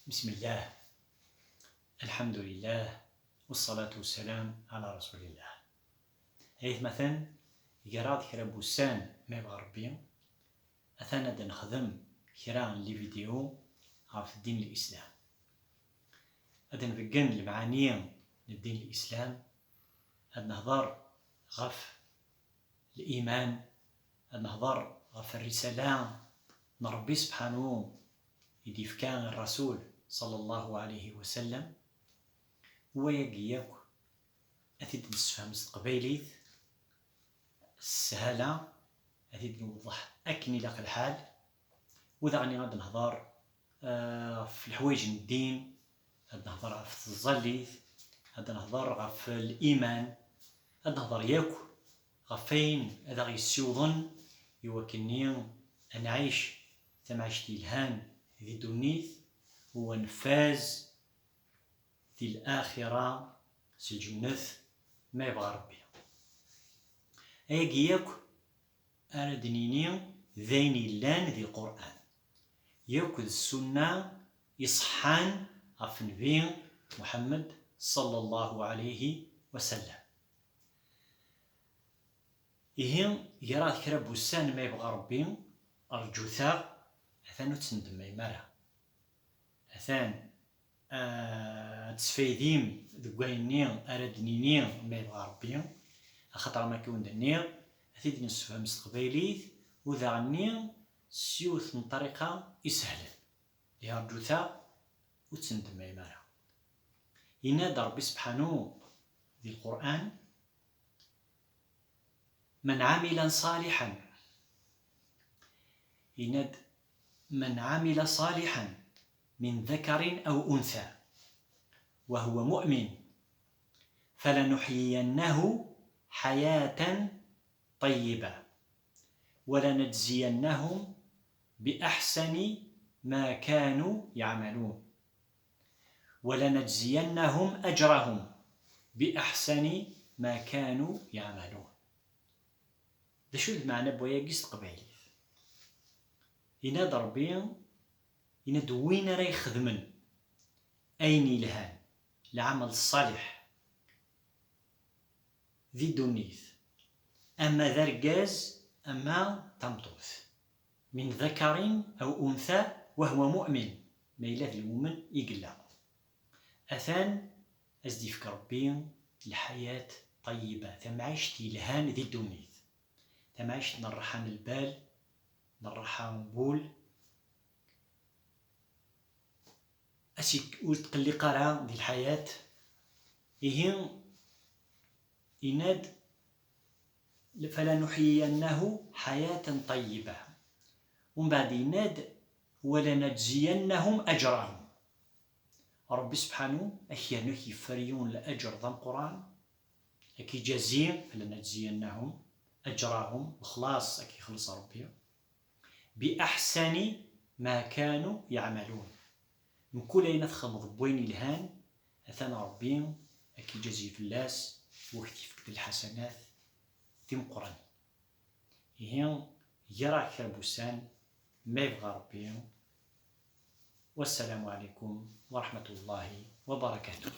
بسم الله، الحمد لله، والصلاة والسلام على رسول الله. هيث مثلا يراد كرا بوسان ما يبغى ربي أثناء دا نخدم كرا لي فيديو في الدين الإسلام. هذا نبقن المعاني للدين الإسلام، هذا نهضر غف الإيمان، هذا نهضر غف الرسالة نربي سبحانه يديف كان الرسول صلى الله عليه وسلم. هو ياك أثيد نسفهم قبيليت السهلة، أثيد نوضح أكني لك الحال، وإذا غني غاد نهضر في الحوايج الدين، هاد نهضر في الظليت، هاد نهضر في الإيمان، هاد نهضر ياك غفين هذا غيسيوضن يوكلني أن عيش تمعيشتي الهان ذي دونيث هو نفاز في الآخرة سجنث ما يبغى ربي. أياك أردنيني ذيني لان ذي القرآن ياك السنة يصحان غف نبي محمد صلى الله عليه وسلم. إهم يراد كرا بوسان ما يبغى ربي أرجوثا أثانو تسندم ميمارا أثان تسفيديم ذقايني أردنيني ما يبغى ربي أخطر ما كون دني أثيد نسفها مستقبليت وذا غني سيوث من طريقة يسهل يرجوثا وتسندم ميمارا. ينادى ربي سبحانه ذي القرآن: من عمل صالحا، يناد من عمل صالحا من ذكر أو أنثى وهو مؤمن فلنحيينه حياة طيبة ولنجزينهم بأحسن ما كانوا يعملون ولنجزينهم أجرهم بأحسن ما كانوا يعملون. ذا شو المعنى بويا قست قبيلي يناد ربي يناد وين راه يخدمن أين يلهان العمل الصالح ذي دونيث، أما ذا رجاز أما تمطوث من ذكر أو أنثى وهو مؤمن ما إلا ذي المؤمن يقلع أثان أزديفك ربي الحياة طيبة تمعيشت يلهان ذي دونيث، تمعيشت نرحان البال نرحان بول أسيك وتقلي قرا دي الحياة. إهم يناد فلنحيينه حياة طيبة، ومن بعد يناد ولنجزينهم أجرهم. ربي سبحانه أحيانا يفريون لأجر ذا القرآن أكي جزيم فلنجزينهم أجرهم بخلاص أكي خلص ربي بأحسن ما كانوا يعملون. من كل أين تخمض بوين الهان أثنى ربي أكي جزي في اللاس واكتفك بالحسنات تم قرآن. إهم يرى كربوسان ما يبغى ربي. والسلام عليكم ورحمة الله وبركاته.